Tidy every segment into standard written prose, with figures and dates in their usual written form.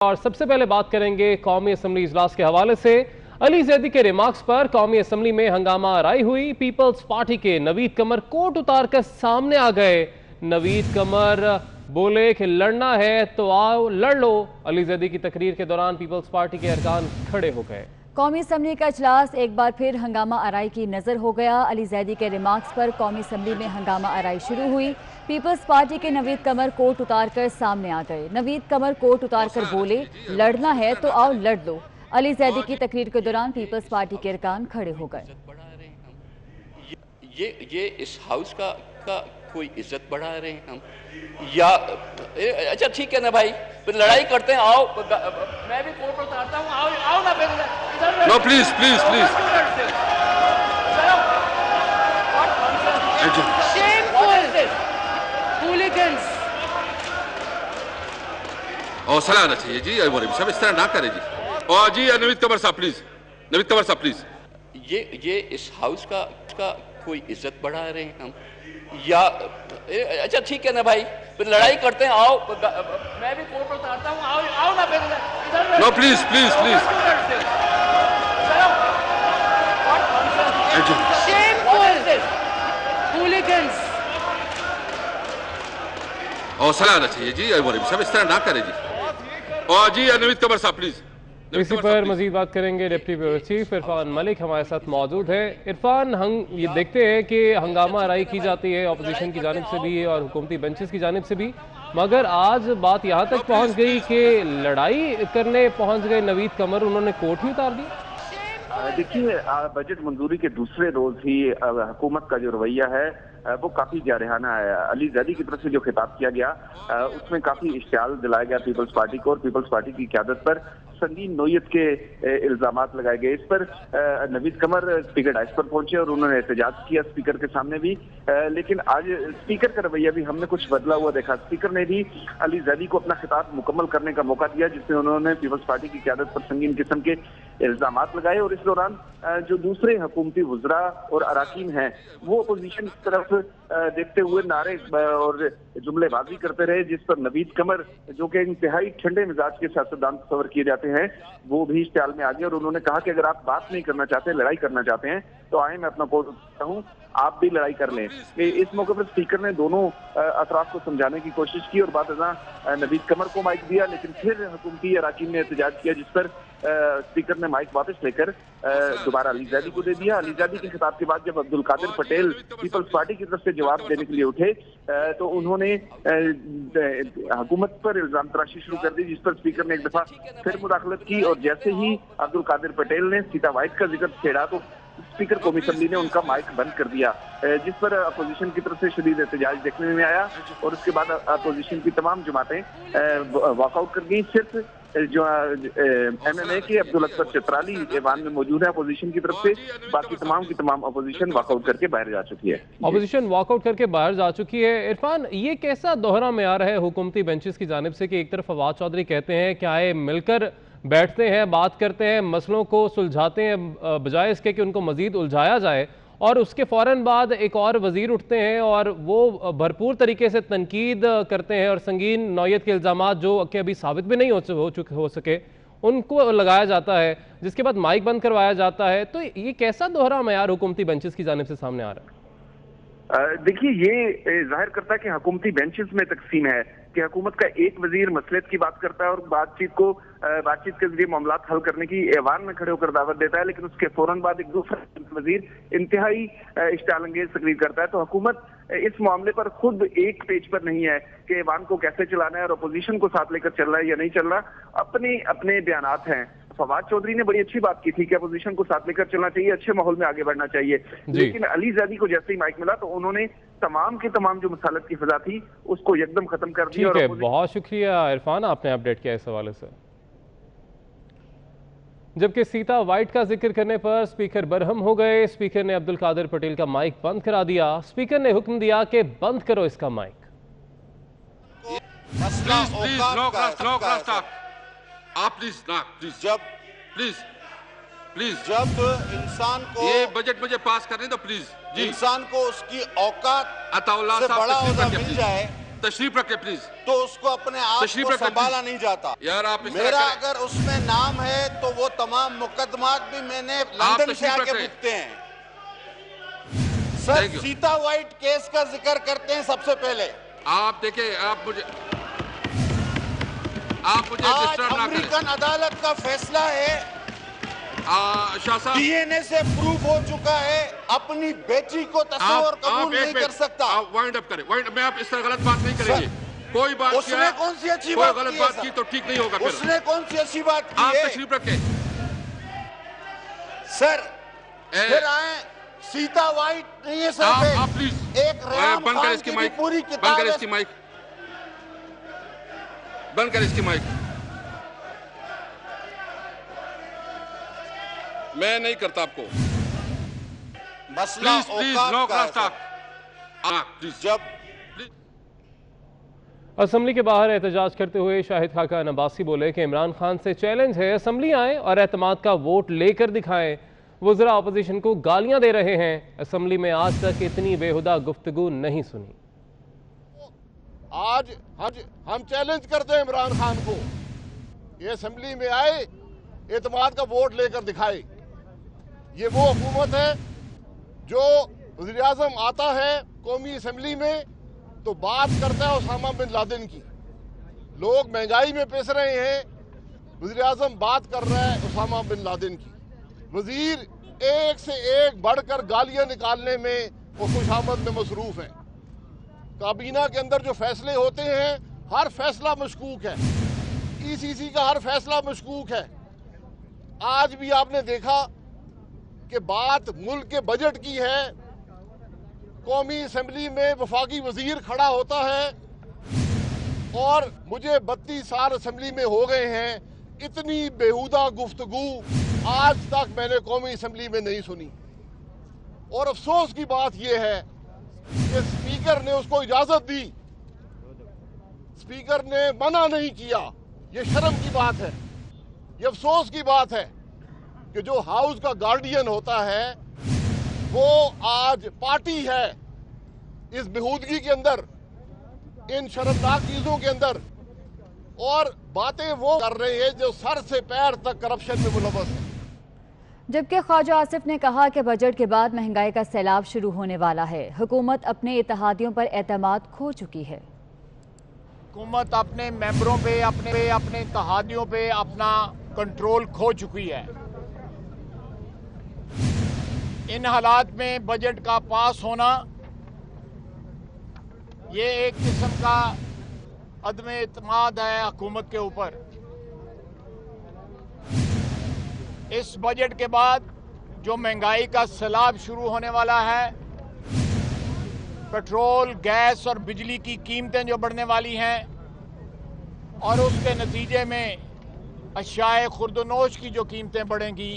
और सबसे पहले बात करेंगे कौमी असम्बली इजलास के हवाले से। अली जैदी के रिमार्क्स पर कौमी असम्बली में हंगामा आराई हुई। पीपल्स पार्टी के नवीद कमर कोट उतारकर सामने आ गए। नवीद कमर बोले कि लड़ना है तो आओ लड़ लो। अली जैदी की तकरीर के दौरान पीपल्स पार्टी के अरकान खड़े हो गए। कौमी असम्बली का इजलास एक बार फिर हंगामा आराई की नजर हो गया। अली जैदी के रिमार्क्स पर कौमी असम्बली में हंगामा आराई शुरू हुई। पीपल्स पार्टी के नवीद कमर कोट उतारकर सामने आ गए। नवीद कमर कोट उतारकर बोले लड़ना है तो आओ लड़ लो। अली जैदी की तकरीर के दौरान पीपल्स पार्टी के अरकान खड़े हो गए। ये इस हाउस का कोई इज्जत बढ़ा रहे हैं हम, या अच्छा ठीक है ना भाई, फिर लड़ाई करते हैं। आओ मैं भी कोर्ट उतारता हूँ, आओ ना फिर। No please please please. हौसला आना चाहिए जी, सब इस तरह ना करें जी। और जी नवीद कमर साहब प्लीज, नवीद कमर साहब प्लीज। ये इस हाउस का कोई इज्जत बढ़ा रहे हैं हम, या अच्छा ठीक है ना भाई, फिर लड़ाई करते हैं। आओ मैं भी कोर्ट उतारता हूँ, आओ ना फिर। No please please please. हौसला आना चाहिए जी, सब इस तरह ना करें जी। और जी नवीद कमर साहब प्लीज। इसी पर मजीद बात करेंगे। Deputy bureau chief Irfan Malik हमारे साथ मौजूद है। इरफान, हम ये देखते हैं कि हंगामा आराई की जाती है अपोजिशन की जानिब से भी और हुकूमती बेंचेस की जानिब से भी, मगर आज बात यहाँ तक पहुँच गई कि लड़ाई करने पहुँच गए नवीद कमर, उन्होंने कोर्ट ही उतार दिया। देखिए, बजट मंजूरी के दूसरे रोज ही हुकूमत का जो रवैया है वो काफी जारहाना है। अली जैदी की तरफ से जो खिताब किया गया उसमें काफी इश्तियाल दिलाया गया पीपल्स पार्टी को, और पीपल्स पार्टी की क़यादत पर संगीन नोयत के इल्जामात लगाए गए। इस पर नवीद कमर स्पीकर डाइस पर पहुंचे और उन्होंने एहतजाज किया स्पीकर के सामने भी, लेकिन आज स्पीकर का रवैया भी हमने कुछ बदला हुआ देखा। स्पीकर ने भी अली जैदी को अपना खिताब मुकम्मल करने का मौका दिया, जिसमें उन्होंने पीपल्स पार्टी की क़यादत पर संगीन किस्म के इल्जामात लगाए। और इस दौरान जो दूसरे हुकूमती वज़रा और अराकीन हैं वो अपोजिशन की तरफ देखते हुए नारे और जुमलेबाजी करते रहे, जिस पर नवीद कमर जो कि इंतहाई ठंडे मिजाज के सियासतदान तस्वर किए जाते हैं वो भी इश्तियाल में आ गए। और उन्होंने कहा कि अगर आप बात नहीं करना चाहते, लड़ाई करना चाहते हैं तो आए, मैं अपना कोर्ट उठाता हूँ, आप भी लड़ाई कर लें। इस मौके पर स्पीकर ने दोनों अतराफ को समझाने की कोशिश की और बाद नवीद कमर को माइक दिया, लेकिन फिर हुकूमती अराकीन ने एहतजाज किया, जिस पर स्पीकर ने माइक वापस लेकर दोबारा अली जैदी को दे दिया। अली जैदी के खिताब के बाद जब अब्दुल कादिर पटेल पीपल्स पार्टी की तरफ से जवाब देने के लिए उठे तो उन्होंने हुकूमत पर इल्जाम तराशी शुरू कर दी, जिस पर स्पीकर ने एक दफा फिर मुदाखलत की। और जैसे ही अब्दुल कादिर पटेल ने सीता वाइट का जिक्र छेड़ा तो स्पीकर कौमी असम्बली ने उनका माइक बंद कर दिया, जिस पर अपोजिशन की तरफ से शदीद एहतजाज देखने में आया। और उसके बाद अपोजिशन की तमाम जमातें वॉकआउट कर गई। सिर्फ जो MMA के अब्दुल अकबर चित्राली ऐवान में मौजूद है अपोजिशन की तरफ से, बाकी तमाम की तमाम अपोजिशन वॉकआउट करके बाहर जा चुकी है। अपोजिशन वॉकआउट करके बाहर जा चुकी है। इरफान, ये कैसा दोहरा मेयार है हुकूमती बेंचेस की जानिब से कि एक तरफ फवाद चौधरी कहते हैं कि आए मिलकर बैठते हैं, बात करते हैं, मसलों को सुलझाते हैं बजाय इसके कि उनको मजीद उलझाया जाए, और उसके फ़ौरन बाद एक और वज़ीर उठते हैं और वो भरपूर तरीके से तनकीद करते हैं और संगीन नौयत के इल्ज़ामात जो कि अभी साबित भी नहीं हो सके उनको लगाया जाता है, जिसके बाद माइक बंद करवाया जाता है। तो ये कैसा दोहरा मयार हुकूमती बेंचेस की जानिब से सामने आ रहा है? देखिए, ये जाहिर करता है कि हुकूमती बेंचेस में तकसीम है कि हुकूमत का एक वजीर मसलियत की बात करता है और बातचीत के जरिए मामलात हल करने की ऐवान में खड़े होकर दावत देता है, लेकिन उसके फौरन बाद एक दूसरा वजीर इंतहाई इश्तियाल अंगेज तकरीर करता है। तो हुकूमत इस मामले पर खुद एक पेज पर नहीं है कि ऐवान को कैसे चलाना है और अपोजिशन को साथ लेकर चल रहा है या नहीं चल रहा, अपने अपने बयानात हैं। फवाद चौधरी ने बड़ी अच्छी बात की थी कि अपोजिशन को साथ लेकर चलना चाहिए, अच्छे माहौल में आगे बढ़ना चाहिए, लेकिन अली जैदी को जैसे ही माइक मिला तो उन्होंने तमाम की तमाम जो मसालत की फजा थी उसको एकदम खत्म कर दी। और बहुत शुक्रिया इरफान, आपने अपडेट किया इस हवाले से। जबकि सीता वाइट का जिक्र करने पर स्पीकर बरहम हो गए। स्पीकर ने अब्दुल कादिर पटेल का माइक बंद करा दिया। स्पीकर ने हुक्म दिया कि बंद करो इसका माइक। प्लीज जब इंसान को ये बजट मुझे पास करने दो प्लीज जी। इंसान को उसकी औकात से बड़ा औहदा मिल जाए तशरीफ रखे प्लीज। तो उसको अपने आप को संभाला नहीं जाता। यार आप मेरा अगर उसमें नाम है तो वो तमाम मुकदमात भी मैंने लंदन से आके भुगते हैं। सर, सीता वाइट केस का जिक्र करते हैं सबसे पहले। आप देखिए, आप मुझे डिस्टर्ब ना करें। अमेरिकन अदालत का फैसला है, डीएनए से प्रूफ हो चुका है, अपनी बेटी को तस्वीर कबूल नहीं कर सकता। आप वाइंड अप करें, मैं आप इस तरह गलत बात नहीं करेंगे। कोई बात उसने कौन सी अच्छी बात गलत बात की तो ठीक नहीं होगा। उसने कौन सी अच्छी बात की? आप तशरीफ रखें सर। फिर आए, सीता वाइट नहीं है सर। आप प्लीज एक बंद कर इसकी माइक, पूरी बंद कर इसकी माइक, बंद कर इसकी माइक। मैं नहीं करता आपको। मसला प्लीज नो क्रॉस टॉक। जब असम्बली के बाहर एहतजाज करते हुए शाहिद खाका नबासी बोले कि इमरान खान से चैलेंज है, असम्बली आए और एतमाद का वोट लेकर दिखाएं। वज़रा अपोजिशन को गालियां दे रहे हैं। असम्बली में आज तक इतनी बेहुदा गुफ्तगू नहीं सुनी। आज हम चैलेंज करते हैं इमरान खान को, ये असम्बली में आए, एतमाद का वोट लेकर दिखाए। ये वो हुकूमत है जो वज़ीर आज़म आता है कौमी असम्बली में तो बात करता है उसामा बिन लादेन की। लोग महंगाई में पिस रहे हैं, वज़ीर आज़म बात कर रहा है उसामा बिन लादेन की। वज़ीर एक से एक बढ़कर गालियां निकालने में वो खुशामद में मसरूफ हैं। काबीना के अंदर जो फैसले होते हैं, हर फैसला मशकूक है। ईसीसी का हर फैसला मशकूक है। आज भी आपने देखा कि बात मुल्क के बजट की है, कौमी असम्बली में वफाकी वजीर खड़ा होता है और मुझे 32 साल असम्बली में हो गए हैं, इतनी बेहुदा गुफ्तगू आज तक मैंने कौमी असम्बली में नहीं सुनी। और अफसोस की बात यह है कि स्पीकर ने उसको इजाजत दी, स्पीकर ने मना नहीं किया। ये शर्म की बात है, ये अफसोस की बात है कि जो हाउस का गार्डियन होता है वो आज पार्टी है इस बेहूदगी के अंदर, इन शर्मनाक चीजों के अंदर, और बातें वो कर रहे हैं जो सर से पैर तक करप्शन में मुलव्वस है। जबकि ख्वाजा आसिफ ने कहा कि बजट के बाद महंगाई का सैलाब शुरू होने वाला है। हुकूमत अपने इत्तेहादियों पर एतमाद खो चुकी है। हुकूमत अपने मेंबरों पे, अपने इत्तेहादियों पे अपना कंट्रोल खो चुकी है। इन हालात में बजट का पास होना ये एक किस्म का अदम एतमाद है हुकूमत के ऊपर। इस बजट के बाद जो महंगाई का सैलाब शुरू होने वाला है, पेट्रोल, गैस और बिजली की कीमतें जो बढ़ने वाली हैं और उसके नतीजे में अशियाए खुर्दनोश की जो कीमतें बढ़ेंगी,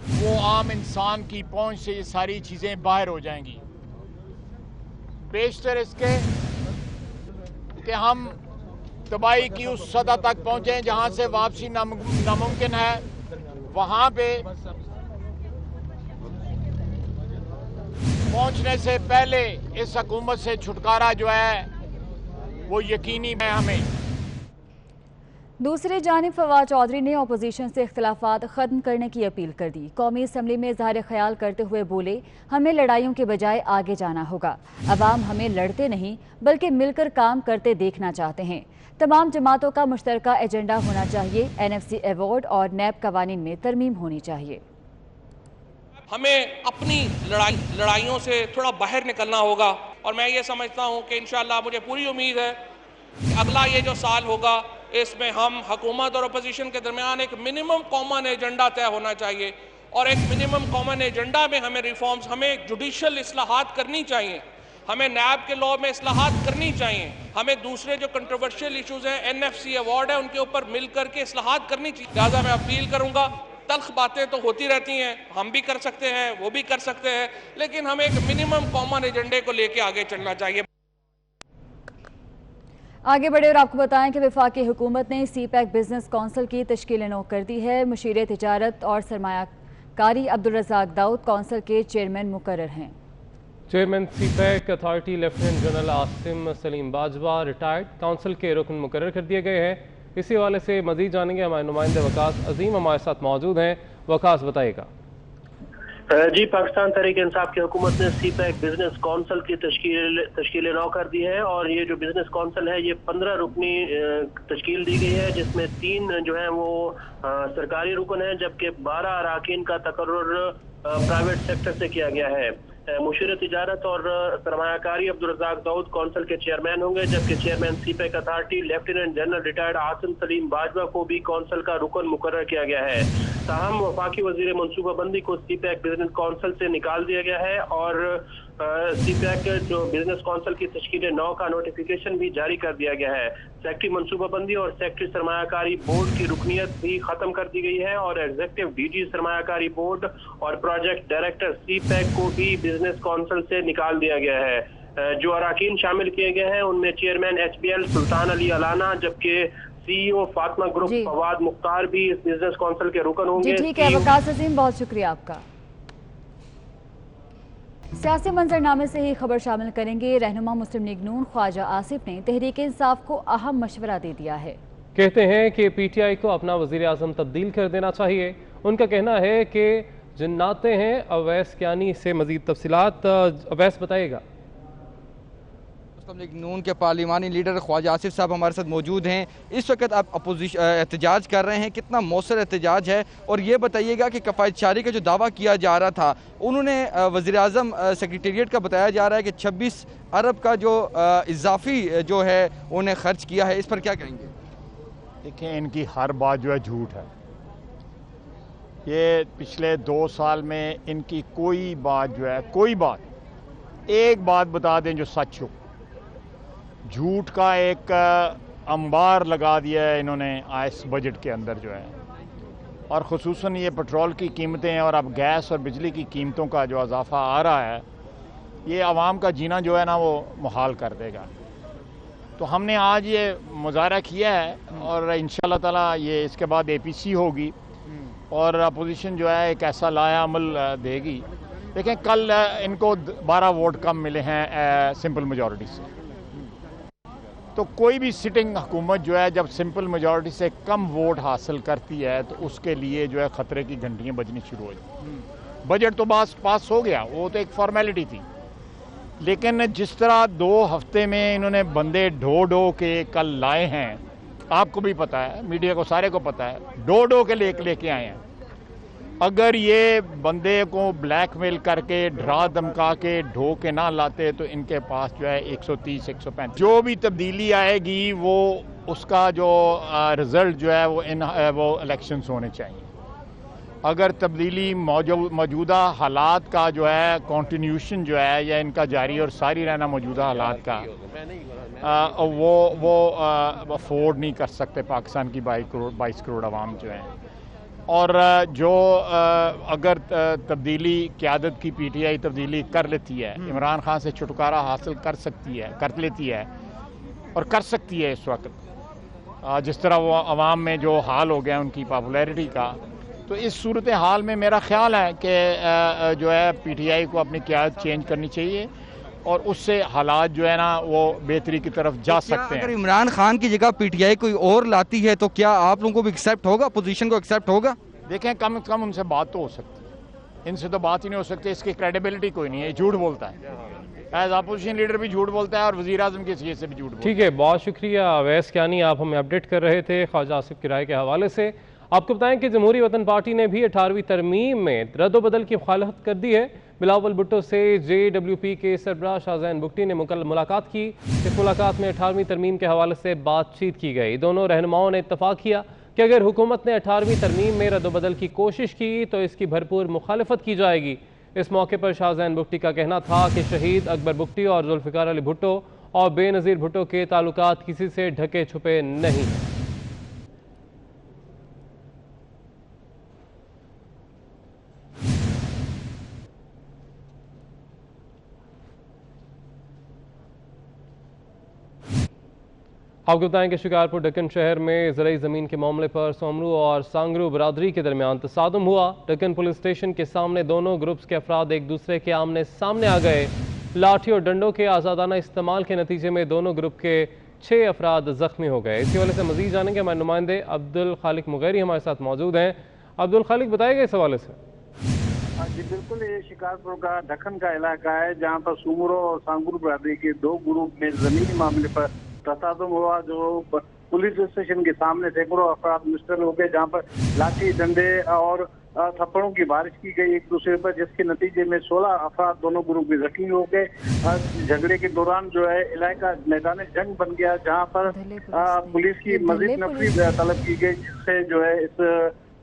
वो आम इंसान की पहुंच से ये सारी चीज़ें बाहर हो जाएंगी। बेशतर इसके कि हम तबाही की उस सतह तक पहुंचे जहां से वापसी नामुमकिन है, वहां पे पहुंचने से पहले इस हुकूमत से छुटकारा जो है वो यकीनी है हमें। दूसरी जानिब फवाद चौधरी ने अपोजिशन से इख्तिलाफात ख़त्म करने की अपील कर दी। कौमी असम्बली में इज़हार ख्याल करते हुए बोले, हमें लड़ाइयों के बजाय आगे जाना होगा। अवाम हमें लड़ते नहीं बल्कि मिलकर काम करते देखना चाहते हैं। तमाम जमातों का मुश्तरका एजेंडा होना चाहिए। NFC अवार्ड और नैब कवानीन में तरमीम होनी चाहिए। हमें अपनी लड़ाइयों से थोड़ा बाहर निकलना होगा और मैं ये समझता हूँ कि इंशाअल्लाह मुझे पूरी उम्मीद है कि अगला ये जो साल होगा इसमें हम हुकूमत और अपोजिशन के दरमियान एक मिनिमम कॉमन एजेंडा तय होना चाहिए और एक मिनिमम कॉमन एजेंडा में हमें रिफॉर्म्स, हमें जुडिशल इस्लाहात करनी चाहिए, हमें नैब के लॉ में इस्लाहात करनी चाहिए, हमें दूसरे जो कंट्रोवर्शियल इशूज़ हैं, NFC अवार्ड है, उनके ऊपर मिल करके इस्लाहात करनी चाहिए। लिहाजा मैं अपील करूँगा, तल्ख बातें तो होती रहती हैं, हम भी कर सकते हैं, वो भी कर सकते हैं, लेकिन हमें एक मिनिमम कॉमन एजेंडे को लेके आगे चलना चाहिए। आगे बढ़े और आपको बताएं कि वफाकी हुकूमत ने CPEC बिजनेस काउंसिल की तश्कील नौ कर दी है। मुशीर तिजारत और सरमायाकारी अब्दुल रज़ाक दाऊद काउंसिल के चेयरमैन मुकर्रर हैं। Chairman CPEC authority lieutenant general Asim Salim Bajwa retired council के रुकन मुकर्रर कर दिए गए हैं। इसी हवाले से मजीद जानेंगे हमारे नुमाइंदे वकास अजीम हमारे साथ मौजूद हैं। वकास बताइएगा। जी, पाकिस्तान तहरीक इंसाफ की हुकूमत ने सीपैक बिजनेस काउंसिल की तश्कील नौ कर दी है और ये जो बिजनेस काउंसिल है ये 15 रुकनी तश्कील दी गई है, जिसमें 3 जो है वो सरकारी रुकन है जबकि 12 अराकीन का तकर्रुर प्राइवेट सेक्टर से किया गया है। मुशीर तिजारत और सरमायाकारी अब्दुल रज़ाक दाऊद काउंसिल के चेयरमैन होंगे, जबकि chairman CPEC authority lieutenant general retired Asim Salim Bajwa को भी काउंसिल का रुकन मुकर्रर किया गया है। ताहम वफाकी वजीर मनसूबाबंदी को सीपैक बिजनेस काउंसिल से निकाल दिया गया है और सीपैक जो बिजनेस काउंसिल की तश्कील नौ का नोटिफिकेशन भी जारी कर दिया गया है। सेक्रेटरी मनसूबाबंदी और सेक्रेटरी सरमायाकारी बोर्ड की रुकनीत भी खत्म कर दी गई है और एग्जीक्यूटिव डीजी सरमायाकारी बोर्ड और प्रोजेक्ट डायरेक्टर सीपैक को भी बिजनेस काउंसिल से निकाल दिया गया है। जो अराकीन शामिल किए गए हैं उनमें चेयरमैन HBL सुल्तान अली अलाना, जबकि CEO फातिमा ग्रुप फवाद मुख्तार भी इस बिजनेस काउंसिल के रुकन होंगे। ठीक है वकास अजीम, बहुत शुक्रिया आपका। सियासी मंजरनामे से ही खबर शामिल करेंगे। रहनुमा मुस्लिम लीग नून ख्वाजा आसिफ ने तहरीक इंसाफ को अहम मशवरा दे दिया है। कहते हैं कि PTI को अपना वजीर आजम तब्दील कर देना चाहिए। उनका कहना है कि जिन्नाते हैं। अवैस कियानी से मजीद तफसीलात अवैस बताइएगा। मुस्लिम लीग नून के पार्लिमानी लीडर ख्वाजा आसिफ साहब हमारे साथ मौजूद हैं। इस वक्त आप अपोजिशन एहतजाज कर रहे हैं, कितना मौसर एहतजाज है और ये बताइएगा कि कफ़ायतशारी का जो दावा किया जा रहा था उन्होंने वज़ीर आज़म सेक्रेटेरिएट का बताया जा रहा है कि 26 अरब का जो इजाफी जो है उन्हें खर्च किया है, इस पर क्या कहेंगे? देखिए, इनकी हर बात जो है झूठ है। ये पिछले 2 साल में इनकी कोई बात जो है, कोई बात एक बात बता दें जो सच हो। झूठ का एक अंबार लगा दिया है इन्होंने इस बजट के अंदर जो है, और ख़ुसूसन ये पेट्रोल की कीमतें और अब गैस और बिजली की कीमतों का जो इजाफा आ रहा है, ये आवाम का जीना जो है ना वो मुहाल कर देगा। तो हमने आज ये मुजाहरा किया है और इंशाअल्लाह ताला ये इसके बाद APC होगी और अपोजिशन जो है एक ऐसा लाया अमल देगी। देखें, कल इनको 12 वोट कम मिले हैं सिंपल मेजॉरिटी से। तो कोई भी सिटिंग हुकूमत जो है जब सिंपल मेजॉरिटी से कम वोट हासिल करती है तो उसके लिए जो है ख़तरे की घंटियाँ बजनी शुरू हो जाती। बजट तो पास हो गया, वो तो एक फॉर्मेलिटी थी, लेकिन जिस तरह 2 हफ्ते में इन्होंने बंदे ढो के कल लाए हैं, आपको भी पता है, मीडिया को सारे को पता है, ढो के लेके आए हैं। अगर ये बंदे को ब्लैकमेल करके डरा धमका के ढो के ना लाते तो इनके पास जो है 130-135 जो भी तब्दीली आएगी वो उसका जो रिजल्ट जो है वो इलेक्शंस होने चाहिए। अगर तब्दीली मौजूदा हालात का जो है कंटिन्यूशन जो है या इनका जारी और सारी रहना मौजूदा हालात का वो अफोर्ड नहीं कर सकते पाकिस्तान की 22 करोड़ आवाम जो है। और जो अगर तब्दीली क़यादत की PTI तब्दीली कर लेती है, इमरान खान से छुटकारा हासिल कर लेती है और कर सकती है इस वक्त, जिस तरह वो अवाम में जो हाल हो गया उनकी पॉपुलैरिटी का, तो इस सूरत हाल में मेरा ख्याल है कि जो है PTI को अपनी क़यादत चेंज करनी चाहिए और उससे हालात जो है ना वो बेहतरी की तरफ जा सकते हैं। अगर इमरान खान की जगह PTI कोई और लाती है तो क्या आप लोगों को भी एक्सेप्ट होगा, अपोजिशन को एक्सेप्ट होगा? देखें, कम से कम उनसे बात तो हो सकती है, इनसे तो बात ही नहीं हो सकती। इसकी क्रेडिबिलिटी कोई नहीं है, झूठ बोलता है, एज अपोजिशन लीडर भी झूठ बोलता है और वज़ीर आज़म की हैसियत से भी झूठ बोलता है। ठीक है, बहुत शुक्रिया अवैस कियानी, आप हमें अपडेट कर रहे थे ख्वाजा आसिफ की राय के हवाले से। आपको बताएं कि जमहूरी वतन पार्टी ने भी 18वीं तरमीम में रद्दोबदल की मुखालफत कर दी है। बिलावल भुट्टो से JWP के सरबराह शाहजैन बुगटी ने मुलाकात की। इस मुलाकात में 18वीं तरमीम के हवाले से बातचीत की गई। दोनों रहनुमाओं ने इत्तफाक किया कि अगर हुकूमत ने 18वीं तरमीम में रद्दोबदल की कोशिश की तो इसकी भरपूर मुखालफत की जाएगी। इस मौके पर शाहजैन बुगटी का कहना था कि शहीद अकबर बुगटी और जुल्फ़िकार अली भुट्टो और बेनज़ीर भुट्टो के ताल्लुकात किसी से ढके छुपे नहीं। आपको बताएं कि शिकारपुर डक्कन शहर में ज़राई ज़मीन के मामले पर सोमरू और सांगरू बरादरी के दरमियान तसादुम हुआ। डक्कन पुलिस स्टेशन के सामने दोनों ग्रुप्स के अफराद एक दूसरे के आमने सामने आ गए। लाठी और डंडों के आज़ादाना इस्तेमाल के नतीजे में दोनों ग्रुप के 6 अफराद जख्मी हो गए। इसी वजह से मजीद जानेंगे, हमारे नुमाइंदे अब्दुल खालिक मुगैरी हमारे साथ मौजूद हैं। अब्दुल खालिक, बताएगा इस हवाले से। जी बिल्कुल, ये शिकारपुर का दखन का इलाका है जहाँ पर सुमरो और सांगुर बरादरी के 2 ग्रुप में जमीनी मामले पर तसादुम हुआ। जो पुलिस स्टेशन के सामने सैकड़ों अफराद मुश्तल हो गए, जहाँ पर लाठी डंडे और थप्पड़ों की बारिश की गई एक दूसरे पर, जिसके नतीजे में 16 अफराद दोनों ग्रुप में जख्मी हो गए। झगड़े के दौरान जो है इलाका मैदान जंग बन गया, जहाँ पर पुलिस की मजीद नफरी तलब की गई, जिससे जो है इस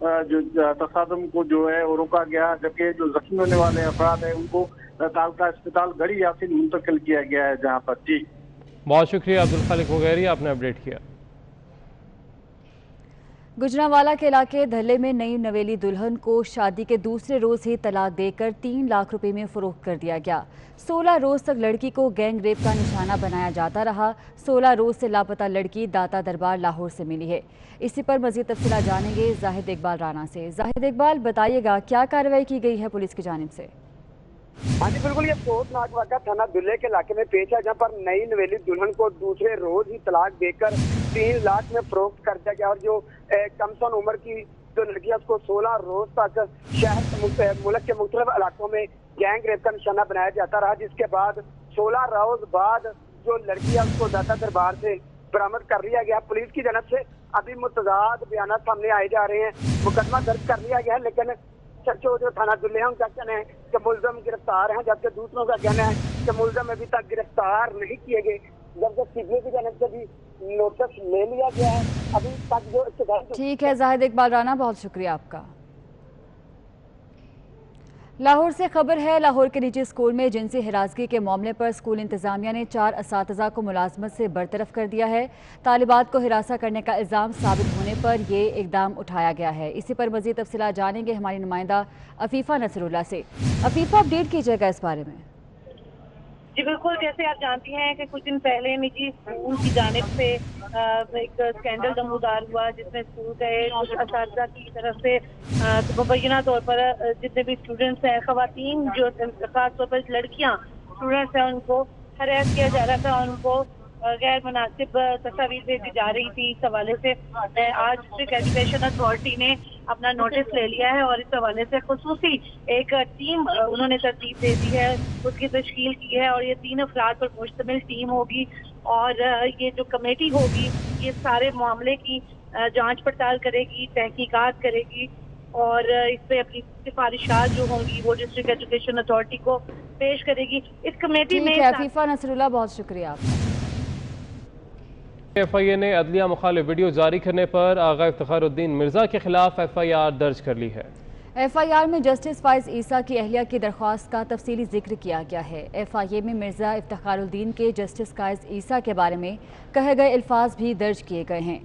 जो तसादम को जो है वो रोका गया। जबकि जो जख्मी होने वाले अफराद है उनको तालका अस्पताल गढ़ी यासीन मुंतकिल किया गया है जहाँ पर। जी बहुत शुक्रिया अब्दुल खालिक मुगैरी, आपने अपडेट किया। गुजरांवाला के इलाके धल्ले में नई नवेली दुल्हन को शादी के दूसरे रोज ही तलाक देकर 3 लाख रुपए में फरोख्त कर दिया गया। 16 रोज तक लड़की को गैंग रेप का निशाना बनाया जाता रहा। 16 रोज से लापता लड़की दाता दरबार लाहौर से मिली है। इसी पर मजीद तफसीलात जानेंगे जाहिद इकबाल राना से। जाहिद इकबाल, बताइएगा क्या कार्रवाई की गई है पुलिस की जानिब से? हाँ जी बिल्कुल, ये कोटनाक वाक़ा थाना दुल्ले के इलाके में पेश है, जहाँ पर नई नवेली दुल्हन को दूसरे रोज ही तलाक देकर 3 लाख में फरोख्त कर दिया गया। और जो कमसन उम्र की जो लड़की है उसको 16 रोज तक शहर मुल्क के मुख्तलिफ इलाकों में गैंग रेप का निशाना बनाया जाता रहा, जिसके बाद 16 रोज बाद जो लड़की है उसको दाता दरबार से बरामद कर लिया गया। पुलिस की जानब से अभी मुतजाद बयान सामने आए जा रहे हैं। मुकदमा दर्ज कर लिया गया है, लेकिन जो थाना दुल्ले हैं उनका कहना है कि मुलजम गिरफ्तार हैं, जबकि दूसरों का कहना है कि मुलजम अभी तक गिरफ्तार नहीं किए गए। जबकि सीबीआई की जानब से भी नोटिस ले लिया गया है अभी तक जो। ठीक है जाहिद इकबाल राना, बहुत शुक्रिया आपका। लाहौर से खबर है, लाहौर के निजी स्कूल में जिनसी हिरासगी के मामले पर स्कूल इंतजामिया ने 4 असातिज़ा को मुलाजमत से बरतरफ कर दिया है। तालिबात को हिरासा करने का इल्ज़ाम साबित होने पर ये इकदाम उठाया गया है। इसी पर मज़ीद तफसीलात जानेंगे हमारी नुमाइंदा अफीफ़ा नसरुल्लाह से। अफीफ़ा, अपडेट कीजिएगा इस बारे में। जी बिल्कुल, जैसे आप जानती हैं कि कुछ दिन पहले निजी स्कूल की जानिब से एक स्कैंडल नमूदार हुआ, जिसमें स्कूल के कुछ असातिज़ा की तरफ से मुबैना तौर पर जितने भी स्टूडेंट्स हैं, ख़वातीन जो खास तौर पर लड़कियां स्टूडेंट्स हैं, उनको हरास किया जा रहा था और उनको गैर मुनासिब तस्वीर भेजी जा रही थी। इस हवाले से आज डिस्ट्रिक्ट एजुकेशन अथॉरिटी ने अपना नोटिस ले लिया है और इस हवाले से खुसूसी एक टीम उन्होंने तरतीब दे दी है, उसकी तश्कील की है और ये 3 अफराद पर मुश्तमिल टीम होगी और ये जो कमेटी होगी ये सारे मामले की जांच पड़ताल करेगी, तहकीकात करेगी और इस पे अपनी सिफारिशात जो होंगी वो डिस्ट्रिक्ट एजुकेशन अथॉरिटी को पेश करेगी। इस कमेटी में अफीफा नसरुल्लाह, बहुत शुक्रिया आपका। FIA ने अदलिया मुखालिफ वीडियो जारी करने पर आगा इफ्तिखारुद्दीन मिर्जा के खिलाफ FIR दर्ज कर ली है। FIR में जस्टिस फाइज ईसा की अहलिया की दरख्वास्त का तफसीली जिक्र किया गया है। FIA में मिर्जा इफ्तिखारुद्दीन के जस्टिस फाइज ईसा के बारे में कहे गए अल्फाज भी दर्ज किए गए हैं।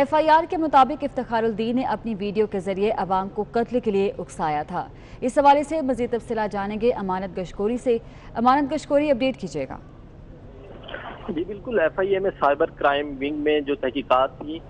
FIR के मुताबिक इफ्तिखारुद्दीन ने अपनी वीडियो के जरिए अवाम को कत्ल के लिए उकसाया था। इस हवाले से मज़ीद तफसीलात जानेंगे अमानत गशकोरी से। अमानत गशकोरी, अपडेट कीजिएगा। जी बिल्कुल, FIA में साइबर क्राइम विंग में जो तहकीकात थी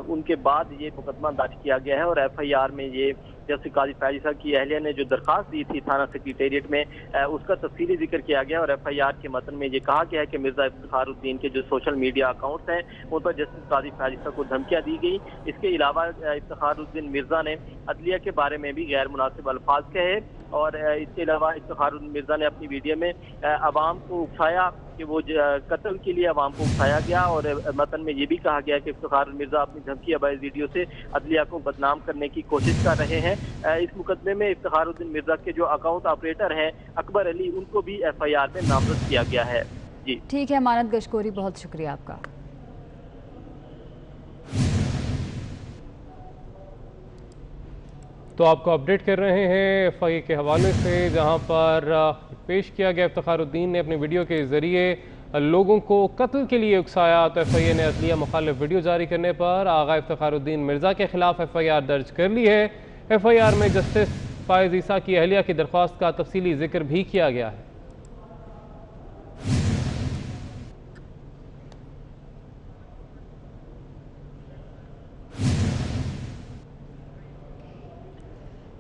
उनके बाद ये मुकदमा दर्ज किया गया है और FIR में ये जस्टिस काजी फैज ईसा की अहलिया ने जो दरख्वास्त दी थी थाना सेक्रेटेरिएट में उसका तफसीली जिक्र किया गया और FIR के मतन में ये कहा गया है कि मिर्जा इफ्तिखारुद्दीन के जो सोशल मीडिया अकाउंट्स हैं उन पर जस्टिस काजी फैज ईसा को धमकियाँ दी गई। इसके अलावा इफ्तिखारुद्दीन मिर्जा ने अदलिया के बारे में भी गैर मुनासिब अल्फाज कहे और इसके अलावा इफ्तिखारुद्दीन मिर्जा ने अपनी वीडियो में अवाम को उकसाया कि वो कत्ल के लिए अवाम को उठाया गया और मतन में ये भी कहा गया कि इफ्तिखारुद्दीन मिर्जा अपनी धमकी आबाज वीडियो से अदलिया को बदनाम करने की कोशिश कर रहे हैं। इस मुकदमे में इफ्तिखारुद्दीन मिर्जा के जो अकाउंट ऑपरेटर हैं अकबर अली, उनको भी FIR में नामजद किया गया है। जी ठीक है अमानत गशकोरी, बहुत शुक्रिया आपका। तो आपको अपडेट कर रहे हैं FIA के हवाले से, जहां पर पेश किया गया इफ्तिखारुद्दीन ने अपनी वीडियो के ज़रिए लोगों को कत्ल के लिए उकसाया। तो FIA ने अदलिया मुखालिफ वीडियो जारी करने पर आगा इफ्तिखारुद्दीन मिर्जा के खिलाफ FIR दर्ज कर ली है। FIR में जस्टिस फाइज ईसा की अहलिया की दरख्वास्त का तफसीली जिक्र भी किया गया है।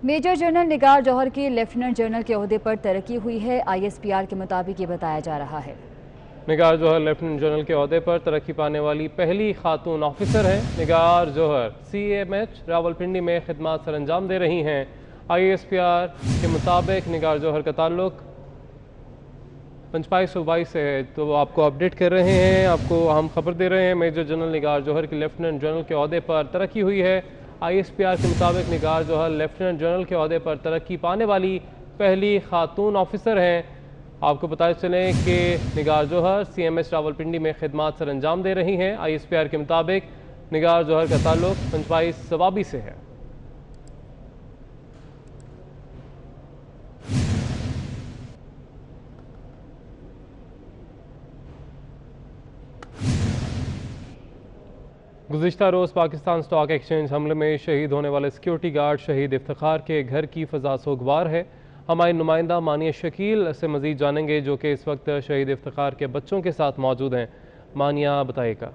मेजर जनरल निगार जौहर की लेफ्टिनेंट जनरल के ओहदे पर तरक्की हुई है। ISPR के मुताबिक ये बताया जा रहा है। निगार जौहर लेफ्टिनेंट जनरल के ओहदे पर तरक्की पाने वाली पहली खातून ऑफिसर हैं। निगार जौहर CMH रावलपिंडी में खिदमत सर अंजाम दे रही हैं। ISPR के मुताबिक निगार जौहर का ताल्लुक पंचपाई सूबाई से है, तो आपको अपडेट कर रहे हैं, आपको हम खबर दे रहे हैं। मेजर जनरल निगार जौहर की लेफ्टिनेंट जनरल के ओहदे पर तरक्की हुई है। ISPR के मुताबिक निगार जौहर लेफ्टिनेंट जनरल के ओहदे पर तरक्की पाने वाली पहली खातून ऑफिसर हैं। आपको बताते चलें कि निगार जौहर CMH रावलपिंडी में खिदमत सर अंजाम दे रही हैं। ISPR के मुताबिक निगार जौहर का ताल्लुक पंचपाई सवाबी से है। गुज़िश्ता रोज़ पाकिस्तान स्टॉक एक्सचेंज हमले में शहीद होने वाले सिक्योरिटी गार्ड शहीद इफ्तिखार के घर की फ़ज़ा सोगवार है। हमारी नुमाइंदा मानिया शकील से मज़ीद जानेंगे, जो कि इस वक्त शहीद इफ्तिखार के बच्चों के साथ मौजूद हैं। मानिया बताइएगा।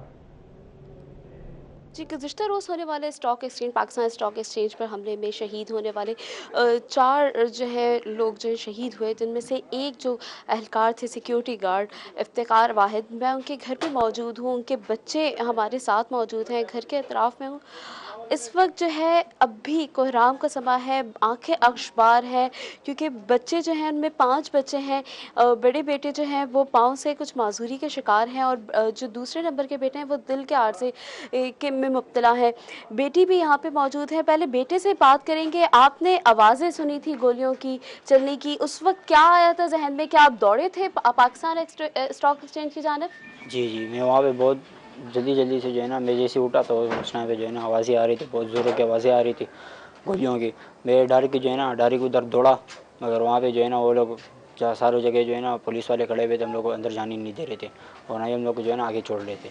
जी, गुज़िश्ता रोज़ होने वाले stock exchange Pakistan stock exchange पर हमले में शहीद होने वाले 4 जो है लोग जो शहीद हुए, जिनमें से एक जो एहलकार थे सिक्योरिटी गार्ड इफ्तिखार वाहिद, मैं उनके घर पे मौजूद हूँ, उनके बच्चे हमारे साथ मौजूद हैं, घर के अतराफ़ में हूँ। इस वक्त जो है अब भी कोहराम का समा है, आंखें अख्बार है, क्योंकि बच्चे जो हैं उनमें 5 बच्चे हैं। बड़े बेटे जो हैं वो पाँव से कुछ माजूरी के शिकार हैं, और जो दूसरे नंबर के बेटे हैं वो दिल के आर्ज़े के में मुब्तला है। बेटी भी यहाँ पे मौजूद है। पहले बेटे से बात करेंगे। आपने आवाज़ें सुनी थी गोलियों की चलने की, उस वक्त क्या आया था जहन में? क्या आप दौड़े थे पाकिस्तान स्टॉक एक्सचेंज की जानिब? जी, मैं वहाँ पे बहुत जल्दी से जो है ना, मैं जैसे उठा तो उस टाइम पे जो है ना आवाज़ें आ रही थी, बहुत ज़ोरों की आवाज़ें आ रही थी गोलियों की। मैं डर के जो है ना डायरेक्ट उधर दौड़ा, मगर वहाँ पे जो है ना वो लोग सारों जगह जो है ना पुलिस वाले खड़े हुए थे, हम लोग को अंदर जाने नहीं दे रहे थे, और ना ही हम लोग को जो है ना आगे छोड़ रहे थे।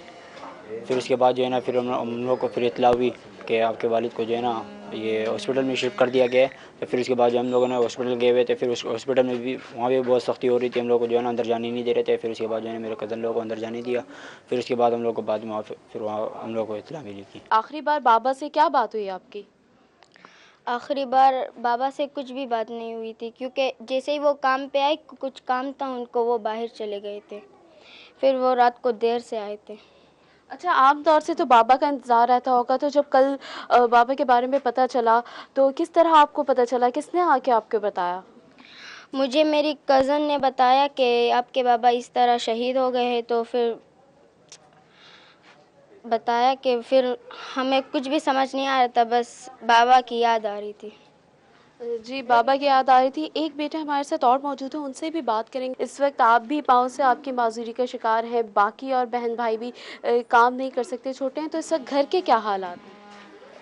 फिर उसके बाद जो है ना फिर हम लोग को फिर इत्तला हुई कि आपके वालिद को जो है ना ये हॉस्पिटल में शिफ्ट कर दिया गया है। तो फिर उसके बाद जो हम लोगों ने हॉस्पिटल गए हुए थे, फिर उस हॉस्पिटल में भी वहाँ भी बहुत सख्ती हो रही थी, हम लोग को जो है ना अंदर जाने नहीं दे रहे थे। फिर उसके बाद जो है मेरे कज़न लोगों को अंदर जाने दिया। फिर उसके बाद हम लोग को बाद में फिर वहाँ हम लोग को इत्तला मिली थी। आखिरी बार बाबा से क्या बात हुई आपकी? आखिरी बार बाबा से कुछ भी बात नहीं हुई थी, क्योंकि जैसे ही वो काम पे आए, कुछ काम था उनको, वो बाहर चले गए थे। फिर वो रात को देर से आए थे। अच्छा, आम तौर से तो बाबा का इंतज़ार रहता होगा, तो जब कल बाबा के बारे में पता चला तो किस तरह आपको पता चला? किसने आके आपको बताया? मुझे मेरी कज़न ने बताया कि आपके बाबा इस तरह शहीद हो गए हैं। तो फिर बताया कि फिर हमें कुछ भी समझ नहीं आ रहा था, बस बाबा की याद आ रही थी। जी, बाबा की याद आ रही थी। एक बेटा हमारे साथ और मौजूद है, उनसे भी बात करेंगे। इस वक्त आप भी पाँव से आपकी माजूरी का शिकार है, बाकी और बहन भाई भी काम नहीं कर सकते, छोटे हैं, तो इस वक्त घर के क्या हालात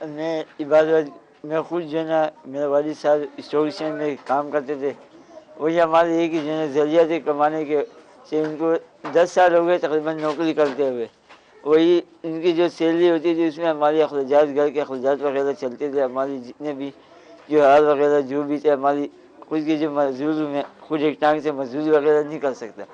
हैं? मैं खुद जो है ना, मेरे वालिद साहब स्टॉक एक्सचेंज में काम करते थे, वही हमारे एक ही जो है जरिया थे कमाने के। से उनको 10 साल हो गए तकरीबन नौकरी करते हुए। वही इनकी जो सैलरी होती थी उसमें हमारे अखराजात, घर के अखराजात वगैरह चलते थे। हमारी जितने भी जो हाल वगैरह जो भी थे, हमारी खुद की जो मजदूर में खुद एक टांग से मजदूरी वगैरह नहीं कर सकता।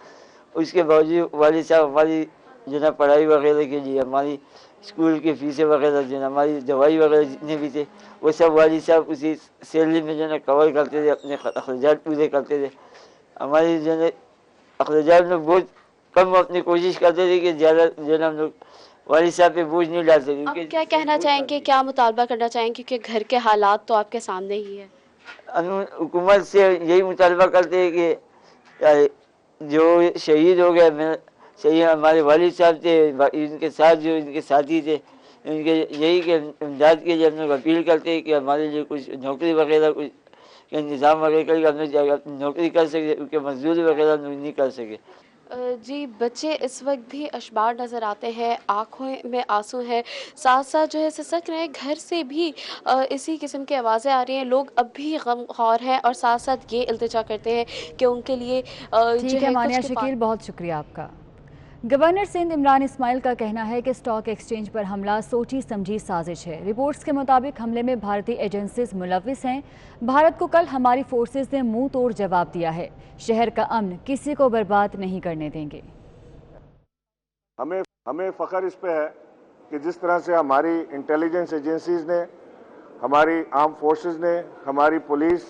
उसके बावजूद वालिद साहब हमारी जो ना पढ़ाई वगैरह के लिए, हमारी स्कूल की फ़ीसें वगैरह, जो ना हमारी दवाई वगैरह जितने भी थे, वो सब वालिद साहब उसी सैलरी में जो ना कवर करते थे, अपने अखराजात पूरे करते थे। हमारी जो है अखराजात में बहुत कम अपनी कोशिश करते थे कि ज़्यादा जो ना हम लोग वालिद साहब पे बोझ नहीं डाल सकते। आप क्या कहना चाहेंगे, क्या मुतालबा करना चाहेंगे, क्योंकि घर के हालात तो आपके सामने ही है? हुकूमत से यही मुतालबा करते हैं कि जो शहीद हो गए, मैं सही हमारे वालिद साहब थे, इनके साथ जो इनके साथी थे, इनके यही के इमदाद के लिए हम लोग अपील करते हैं कि हमारे लिए कुछ नौकरी वगैरह कुछ इंतज़ाम वगैरह करके हम लोग नौकरी कर सके, क्योंकि मजदूरी वगैरह हम लोग नहीं कर सके। जी, बच्चे इस वक्त भी अशबार नज़र आते हैं, आँखों में आंसू हैं, साथ साथ जो है सिसक रहे हैं। घर से भी इसी किस्म की आवाज़ें आ रही हैं। लोग अब भी गमखौर हैं और साथ साथ ये इल्तिजा करते हैं कि उनके लिए ठीक है मानिया शकील, बहुत शुक्रिया आपका। गवर्नर सिंध इमरान इस्माइल का कहना है कि स्टॉक एक्सचेंज पर हमला सोची समझी साजिश है। रिपोर्ट्स के मुताबिक हमले में भारतीय एजेंसीज मुलविस हैं। भारत को कल हमारी फोर्सेस ने मुंह तोड़ जवाब दिया है। शहर का अमन किसी को बर्बाद नहीं करने देंगे। हमें फ़ख्र इस पे है कि जिस तरह से हमारी इंटेलिजेंस एजेंसीज ने हमारी आर्म फोर्सेस ने, हमारी पुलिस,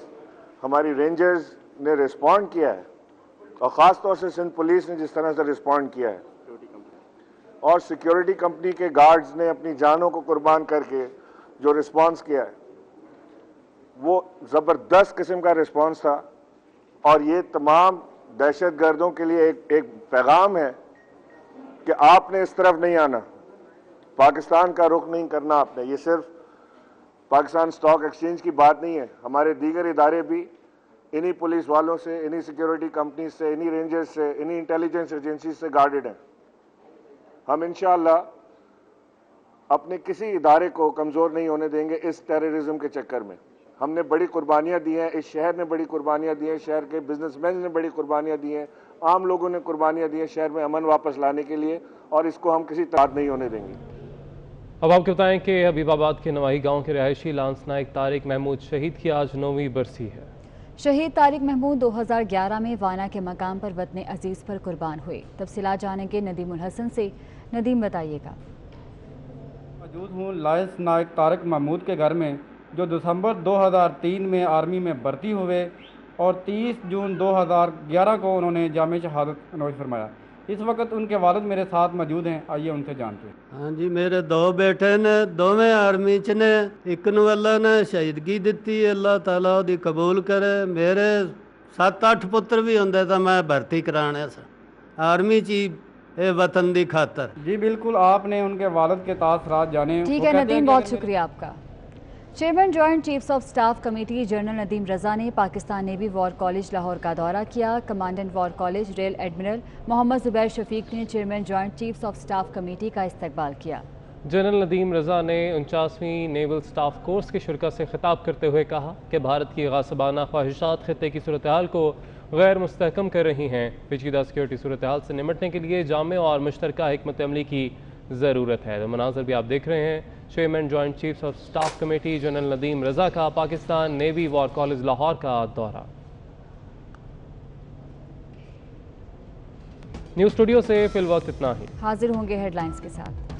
हमारी रेंजर्स ने रिस्पॉन्ड किया है, और ख़ास तौर से सिंध पुलिस ने जिस तरह से रिस्पॉन्ड किया है, और सिक्योरिटी कंपनी के गार्ड्स ने अपनी जानों को कुर्बान करके जो रिस्पॉन्स किया है, वो ज़बरदस्त किस्म का रिस्पॉन्स था। और ये तमाम दहशतगर्दों के लिए एक पैगाम है कि आपने इस तरफ नहीं आना, पाकिस्तान का रुख नहीं करना आपने। ये सिर्फ पाकिस्तान स्टॉक एक्सचेंज की बात नहीं है, हमारे दीगर इदारे भी इन्हीं पुलिस वालों से, इन्हीं सिक्योरिटी कंपनी से, इन्हीं रेंजर्स से, इन्हीं इंटेलिजेंस एजेंसी से गार्डेड हैं। हम इंशाअल्लाह अपने किसी इदारे को कमज़ोर नहीं होने देंगे इस टेररिज्म के चक्कर में। हमने बड़ी कुर्बानियाँ दी हैं, इस शहर ने बड़ी कुर्बानियाँ दी हैं, शहर के बिजनेसमैन ने बड़ी कुर्बानियाँ दी हैं, आम लोगों ने कुर्बानियाँ दी हैं शहर में अमन वापस लाने के लिए, और इसको हम किसी तरह नहीं होने देंगे। अब आपको बताएं कि हबीबाबाद के नवाही गांव के रहायशी लांस नायक तारिक महमूद शहीद की आज 9वीं बरसी है। शहीद तारिक महमूद 2011 में वाना के मकाम पर वतन अजीज़ पर कुर्बान हुए। तफसीलात जानेंगे नदीम उल हसन से। नदीम बताइएगा। मौजूद हूँ लांस नायक तारिक महमूद के घर में, जो दिसंबर 2003 में आर्मी में भर्ती हुए और 30 जून 2011 को उन्होंने जामे शहादत नोश फरमाया। इस वक्त उनके वालिद मेरे साथ मौजूद हैं, आइए उनसे जानते हैं। हाँ जी, मेरे दो बेटे ने, दोवें आर्मी च ने, एक नूं अल्लाह ने शहीदगी दी, अल्लाह ताला उहदी कबूल करे। मेरे 7-8 पुत्र भी होंदे तो मैं भर्ती कराने आर्मी च वतन दी खातर। जी बिल्कुल, आपने उनके वालिद के तासरात जाने। ठीक है नदीम, बहुत शुक्रिया आपका। Chairman joint chiefs of staff committee general Nadeem Raza ने Pakistan navy war college Lahore का दौरा किया। Commandant war college rear admiral Mohammad Zubair Shafiq ने chairman joint chiefs of staff committee का इस्तकबाल किया। जनरल नदीम रज़ा ने 49वीं नेवल स्टाफ कोर्स के शुरा से खिताब करते हुए कहा कि भारत की गासिबाना ख्वाहिशात खित्ते की सूरत हाल को गैर मुस्तहकम कर रही हैं। पेचीदा सिक्योरिटी सूरत हाल से निमटने के लिए जामे और मुश्तरका हिकमत अमली की ज़रूरत है। तो मनाज़र भी आप देख रहे हैं। Chairman joint chiefs of staff committee general Nadeem Raza का Pakistan navy war college Lahore का दौरा। न्यूज़ स्टूडियो से फिल वक्त इतना ही। हाजिर होंगे हेडलाइंस के साथ।